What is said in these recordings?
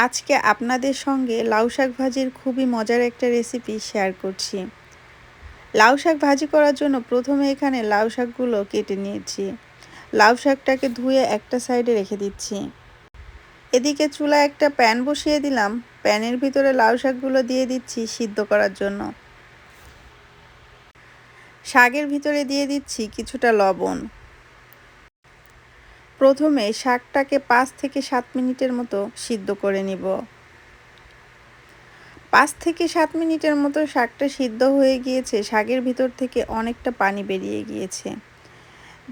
আজকে আপনাদের সঙ্গে লাউ শাক ভাজির খুবই মজার একটা রেসিপি শেয়ার করছি। লাউ শাক ভাজি করার জন্য প্রথমে এখানে লাউ শাকগুলো কেটে নিয়েছি। লাউ শাকটাকে ধুয়ে একটা সাইডে রেখে দিচ্ছি। এদিকে চুলায় একটা প্যান বসিয়ে দিলাম। প্যানের ভিতরে লাউ শাকগুলো দিয়ে দিচ্ছি সিদ্ধ করার জন্য। শাকের ভিতরে দিয়ে দিচ্ছি কিছুটা লবণ। প্রথমে শাকটাকে 5 থেকে 7 মিনিটের মতো সিদ্ধ করে নিব। 5 থেকে 7 মিনিটের মতো শাকটা সিদ্ধ হয়ে গিয়েছে। শাকের ভিতর থেকে অনেকটা পানি বেরিয়ে গিয়েছে।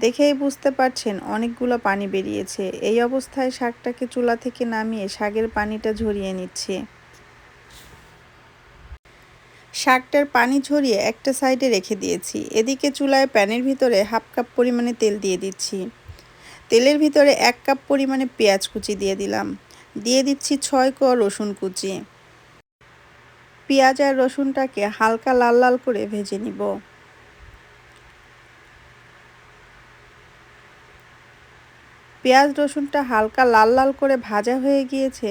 দেখেই বুঝতে পারছেন অনেকগুলো পানি বেরিয়েছে। এই অবস্থায় শাকটাকে চুলা থেকে নামিয়ে শাকের পানিটা ঝরিয়ে নিচ্ছি। শাকটার পানি ঝরিয়ে একটা সাইডে রেখে দিয়েছি। এদিকে চুলায় প্যানের ভিতরে 1/2 কাপ পরিমাণে তেল দিয়ে দিচ্ছি। তেলের ভিতরে 1 কাপ পরিমাণে পেঁয়াজ কুচি দিয়ে দিলাম। দিয়ে দিচ্ছি 6 কোয়া রসুন কুচি। পেঁয়াজ আর রসুনটাকে হালকা লাল লাল করে ভেজে নিব। পেঁয়াজ রসুনটা হালকা লাল লাল করে ভাজা হয়ে গিয়েছে।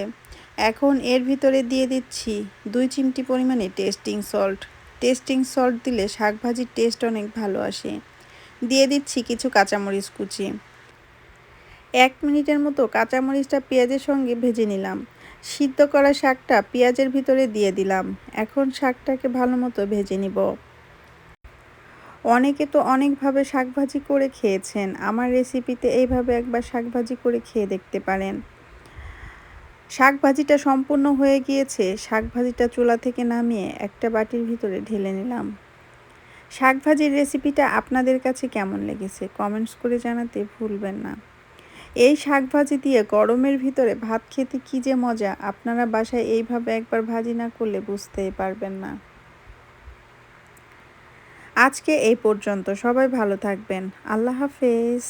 এখন এর ভিতরে দিয়ে দিচ্ছি 2 চিমটি পরিমাণে টেস্টিং সল্ট। টেস্টিং সল্ট দিলে শাক ভাজির টেস্ট অনেক ভালো আসে। দিয়ে দিচ্ছি কিছু কাঁচামরিচ কুচি। 1 মিনিটের মতো কাঁচামরিচটা পেঁয়াজের সঙ্গে ভেজে নিলাম। সিদ্ধ করা শাকটা পেঁয়াজের ভিতরে দিয়ে দিলাম। এখন শাকটাকে ভালো মতো ভেজে নিব। অনেকে তো অনেকভাবে শাকভাজি করে খেয়েছেন। আমার রেসিপিতে এইভাবে একবার শাকভাজি করে খেয়ে দেখতে পারেন। শাকভাজিটা সম্পূর্ণ হয়ে গিয়েছে। শাকভাজিটা চুলা থেকে নামিয়ে একটা বাটির ভিতরে ঢেলে নিলাম। শাকভাজির রেসিপিটা আপনাদের কাছে কেমন লেগেছে কমেন্টস করে জানাতে ভুলবেন না। এই শাকভাজি দিয়ে গরমের ভিতরে ভাত খেতে কী যে মজা, আপনারা বাসায় এইভাবে একবার ভাজি না করলে বুঝতেই পারবেন না। আজকে এই পর্যন্ত। সবাই ভালো থাকবেন। আল্লাহ হাফেজ।